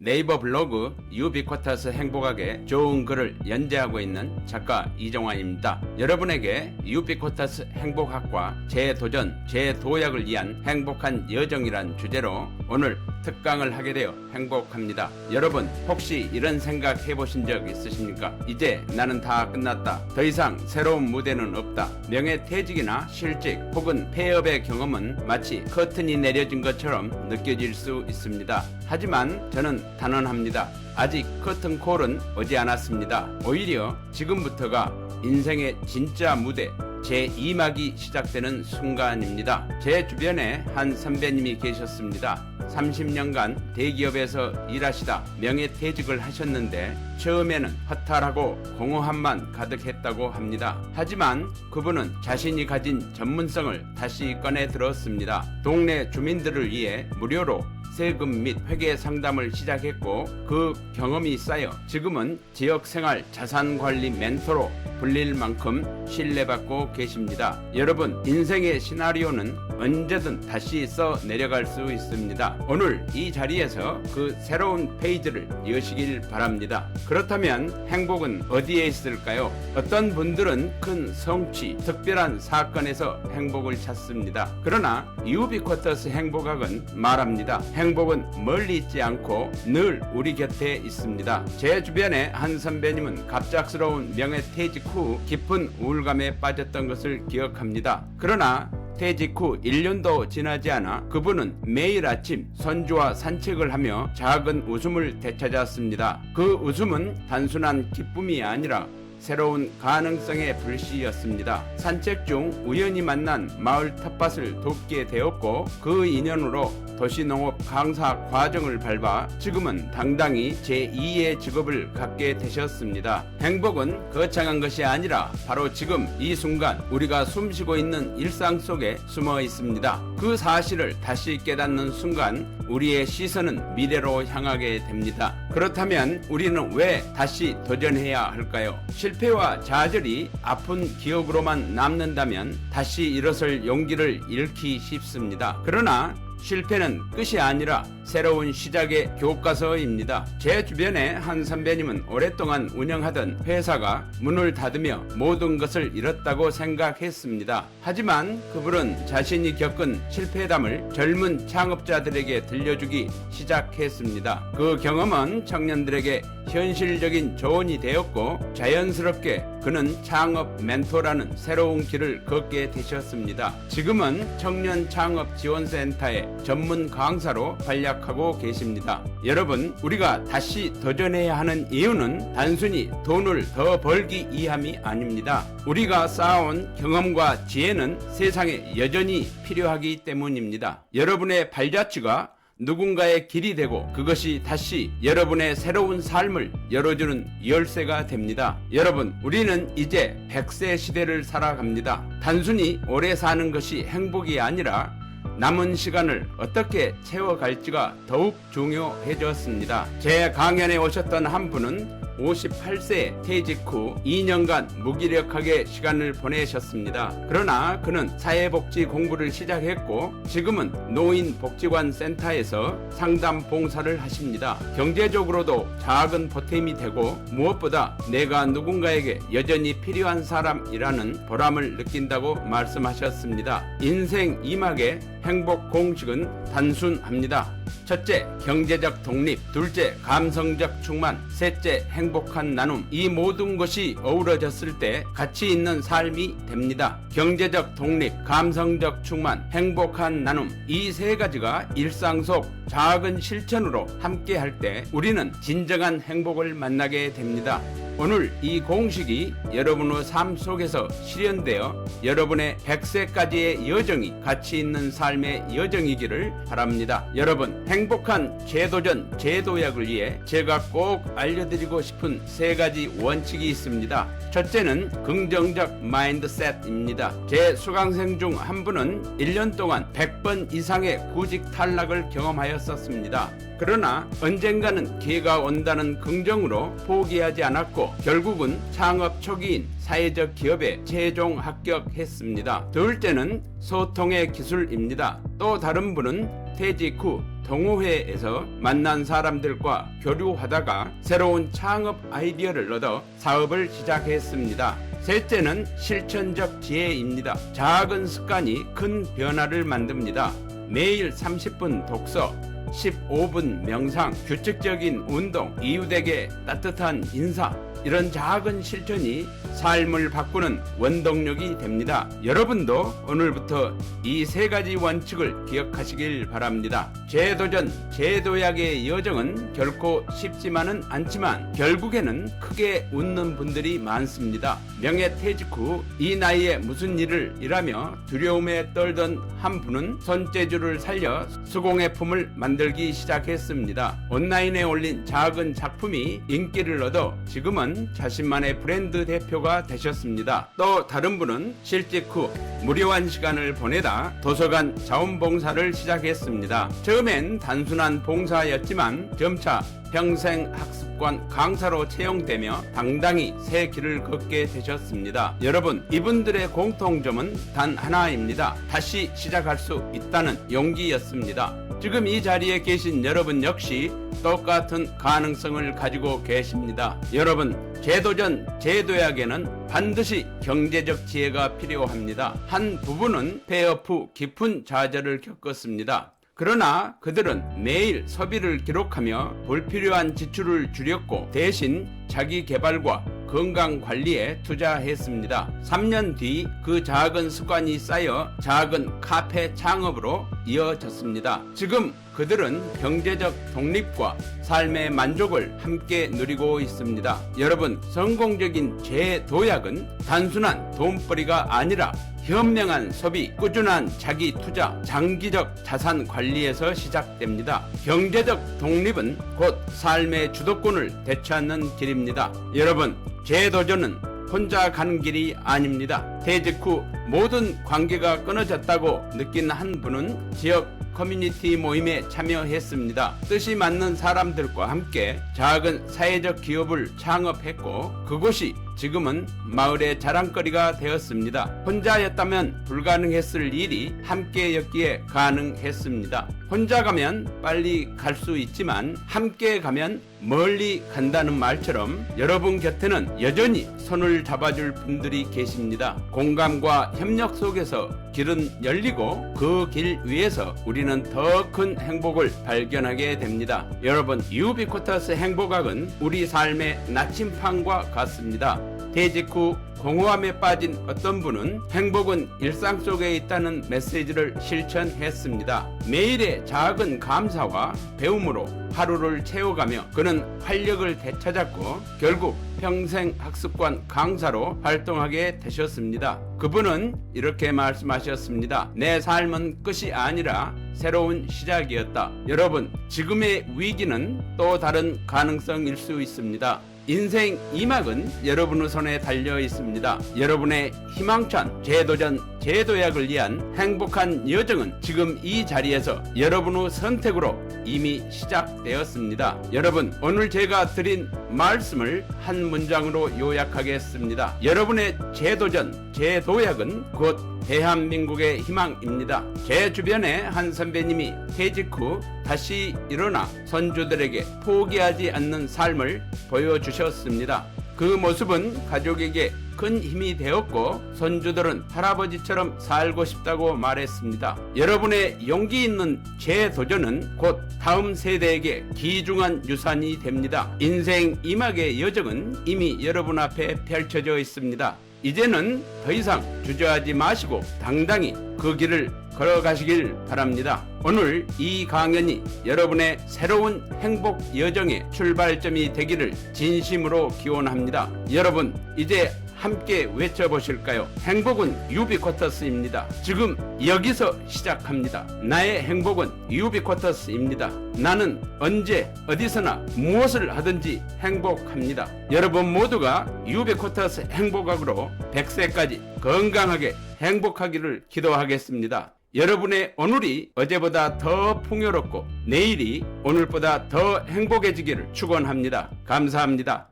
네이버 블로그 유비쿼터스 행복하게 좋은 글을 연재하고 있는 작가 이정환입니다. 여러분에게 유비쿼터스 행복학과 재도전, 재도약을 위한 행복한 여정이란 주제로 오늘 특강을 하게 되어 행복합니다. 여러분 혹시 이런 생각 해보신 적 있으십니까? 이제 나는 다 끝났다. 더 이상 새로운 무대는 없다. 명예퇴직이나 실직 혹은 폐업의 경험은 마치 커튼이 내려진 것처럼 느껴질 수 있습니다. 하지만 저는 단언합니다. 아직 커튼콜은 오지 않았습니다. 오히려 지금부터가 인생의 진짜 무대 제2막이 시작되는 순간입니다. 제 주변에 한 선배님이 계셨습니다. 30년간 대기업에서 일하시다 명예퇴직을 하셨는데 처음에는 허탈하고 공허함만 가득했다고 합니다. 하지만 그분은 자신이 가진 전문성을 다시 꺼내 들었습니다. 동네 주민들을 위해 무료로 세금 및 회계 상담을 시작했고 그 경험이 쌓여 지금은 지역생활 자산관리 멘토로 불릴 만큼 신뢰받고 계십니다. 여러분 인생의 시나리오는 언제든 다시 써 내려갈 수 있습니다. 오늘 이 자리에서 그 새로운 페이지를 여시길 바랍니다. 그렇다면 행복은 어디에 있을까요? 어떤 분들은 큰 성취, 특별한 사건에서 행복을 찾습니다. 그러나 유비쿼터스 행복학은 말합니다. 행복은 멀리 있지 않고 늘 우리 곁에 있습니다. 제 주변에 한 선배님은 갑작스러운 명예퇴직 후 깊은 우울감에 빠졌던 것을 기억합니다. 그러나 퇴직 후 1년도 지나지 않아 그분은 매일 아침 손주와 산책을 하며 작은 웃음을 되찾았습니다. 그 웃음은 단순한 기쁨이 아니라 새로운 가능성의 불씨였습니다. 산책 중 우연히 만난 마을 텃밭을 돕게 되었고 그 인연으로 도시농업 강사 과정을 밟아 지금은 당당히 제2의 직업을 갖게 되셨습니다. 행복은 거창한 것이 아니라 바로 지금 이 순간 우리가 숨쉬고 있는 일상 속에 숨어 있습니다. 그 사실을 다시 깨닫는 순간 우리의 시선은 미래로 향하게 됩니다. 그렇다면 우리는 왜 다시 도전해야 할까요? 실패와 좌절이 아픈 기억으로만 남는다면 다시 일어설 용기를 잃기 쉽습니다. 그러나 실패는 끝이 아니라 새로운 시작의 교과서입니다. 제 주변에 한 선배님은 오랫동안 운영하던 회사가 문을 닫으며 모든 것을 잃었다고 생각했습니다. 하지만 그분은 자신이 겪은 실패담을 젊은 창업자들에게 들려주기 시작했습니다. 그 경험은 청년들에게 현실적인 조언이 되었고 자연스럽게 그는 창업 멘토라는 새로운 길을 걷게 되셨습니다. 지금은 청년 창업 지원센터의 전문 강사로 활약하고 계십니다. 여러분, 우리가 다시 도전해야 하는 이유는 단순히 돈을 더 벌기 위함이 아닙니다. 우리가 쌓아온 경험과 지혜는 세상에 여전히 필요하기 때문입니다. 여러분의 발자취가 누군가의 길이 되고 그것이 다시 여러분의 새로운 삶을 열어주는 열쇠가 됩니다. 여러분, 우리는 이제 100세 시대를 살아갑니다. 단순히 오래 사는 것이 행복이 아니라 남은 시간을 어떻게 채워갈지가 더욱 중요해졌습니다. 제 강연에 오셨던 한 분은 58세에 퇴직 후 2년간 무기력하게 시간을 보내셨습니다. 그러나 그는 사회복지 공부를 시작했고 지금은 노인복지관 센터에서 상담 봉사를 하십니다. 경제적으로도 작은 보탬이 되고 무엇보다 내가 누군가에게 여전히 필요한 사람이라는 보람을 느낀다고 말씀하셨습니다. 인생 2막의 행복 공식은 단순합니다. 첫째, 경제적 독립. 둘째, 감성적 충만. 셋째, 행복한 나눔. 이 모든 것이 어우러졌을 때 가치 있는 삶이 됩니다. 경제적 독립, 감성적 충만, 행복한 나눔. 이 세 가지가 일상 속 작은 실천으로 함께 할 때 우리는 진정한 행복을 만나게 됩니다. 오늘 이 공식이 여러분의 삶 속에서 실현되어 여러분의 100세까지의 여정이 가치 있는 삶의 여정이기를 바랍니다. 여러분, 행복한 재도전, 재도약을 위해 제가 꼭 알려드리고 싶은 세 가지 원칙이 있습니다. 첫째는 긍정적 마인드셋입니다. 제 수강생 중 한 분은 1년 동안 100번 이상의 구직 탈락을 경험하였었습니다. 그러나 언젠가는 기회가 온다는 긍정으로 포기하지 않았고 결국은 창업 초기인 사회적 기업에 최종 합격했습니다. 둘째는 소통의 기술입니다. 또 다른 분은 퇴직 후 동호회에서 만난 사람들과 교류하다가 새로운 창업 아이디어를 얻어 사업을 시작했습니다. 셋째는 실천적 지혜입니다. 작은 습관이 큰 변화를 만듭니다. 매일 30분 독서, 15분 명상, 규칙적인 운동, 이웃에게 따뜻한 인사, 이런 작은 실천이 삶을 바꾸는 원동력이 됩니다. 여러분도 오늘부터 이 세 가지 원칙을 기억하시길 바랍니다. 재도전, 재도약의 여정은 결코 쉽지만은 않지만 결국에는 크게 웃는 분들이 많습니다. 명예퇴직 후 이 나이에 무슨 일을 일하며 두려움에 떨던 한 분은 손재주를 살려 수공예품을 만들기 시작했습니다. 온라인에 올린 작은 작품이 인기를 얻어 지금은 자신만의 브랜드 대표가 되셨습니다. 또 다른 분은 실직 후 무료한 시간을 보내다 도서관 자원봉사를 시작했습니다. 처음엔 단순한 봉사였지만 점차 평생 학습관 강사로 채용되며 당당히 새 길을 걷게 되셨습니다. 여러분, 이분들의 공통점은 단 하나입니다. 다시 시작할 수 있다는 용기였습니다. 지금 이 자리에 계신 여러분 역시 똑같은 가능성을 가지고 계십니다. 여러분, 재도전, 재도약에는 반드시 경제적 지혜가 필요합니다. 한 부부는 폐업 후 깊은 좌절을 겪었습니다. 그러나 그들은 매일 소비를 기록하며 불필요한 지출을 줄였고 대신 자기 개발과 건강 관리에 투자했습니다. 3년 뒤 그 작은 습관이 쌓여 작은 카페 창업으로 이어졌습니다. 지금 그들은 경제적 독립과 삶의 만족을 함께 누리고 있습니다. 여러분, 성공적인 재도약은 단순한 돈벌이가 아니라 현명한 소비, 꾸준한 자기 투자, 장기적 자산 관리에서 시작됩니다. 경제적 독립은 곧 삶의 주도권을 되찾는 길입니다. 여러분, 재도전은 혼자 가는 길이 아닙니다. 퇴직 후 모든 관계가 끊어졌다고 느낀 한 분은 지역 커뮤니티 모임에 참여했습니다. 뜻이 맞는 사람들과 함께 작은 사회적 기업을 창업했고 그곳이 지금은 마을의 자랑거리가 되었습니다. 혼자였다면 불가능했을 일이 함께였기에 가능했습니다. 혼자 가면 빨리 갈 수 있지만 함께 가면 멀리 간다는 말처럼 여러분 곁에는 여전히 손을 잡아줄 분들이 계십니다. 공감과 협력 속에서 길은 열리고 그 길 위에서 우리는 더 큰 행복을 발견하게 됩니다. 여러분, 유비쿼터스 행복학은 우리 삶의 나침판과 같습니다. 퇴직 후 공허함에 빠진 어떤 분은 행복은 일상 속에 있다는 메시지를 실천했습니다. 매일의 작은 감사와 배움으로 하루를 채워가며 그는 활력을 되찾았고 결국 평생 학습관 강사로 활동하게 되셨습니다. 그분은 이렇게 말씀하셨습니다. 내 삶은 끝이 아니라 새로운 시작이었다. 여러분, 지금의 위기는 또 다른 가능성일 수 있습니다. 인생 2막은 여러분의 손에 달려 있습니다. 여러분의 희망찬 재도전, 재도약을 위한 행복한 여정은 지금 이 자리에서 여러분의 선택으로 이미 시작되었습니다. 여러분, 오늘 제가 드린 말씀을 한 문장으로 요약하겠습니다. 여러분의 재도전, 재도약은 곧 대한민국의 희망입니다. 제 주변에 한 선배님이 퇴직 후 다시 일어나 손주들에게 포기하지 않는 삶을 보여주셨습니다. 그 모습은 가족에게 큰 힘이 되었고 손주들은 할아버지처럼 살고 싶다고 말했습니다. 여러분의 용기 있는 재도전은 곧 다음 세대에게 귀중한 유산이 됩니다. 인생 2막의 여정은 이미 여러분 앞에 펼쳐져 있습니다. 이제는 더 이상 주저하지 마시고 당당히 그 길을 걸어가시길 바랍니다. 오늘 이 강연이 여러분의 새로운 행복 여정의 출발점이 되기를 진심으로 기원합니다. 여러분, 이제 함께 외쳐보실까요? 행복은 유비쿼터스입니다. 지금 여기서 시작합니다. 나의 행복은 유비쿼터스입니다. 나는 언제 어디서나 무엇을 하든지 행복합니다. 여러분 모두가 유비쿼터스 행복학으로 100세까지 건강하게 행복하기를 기도하겠습니다. 여러분의 오늘이 어제보다 더 풍요롭고 내일이 오늘보다 더 행복해지기를 축원합니다. 감사합니다.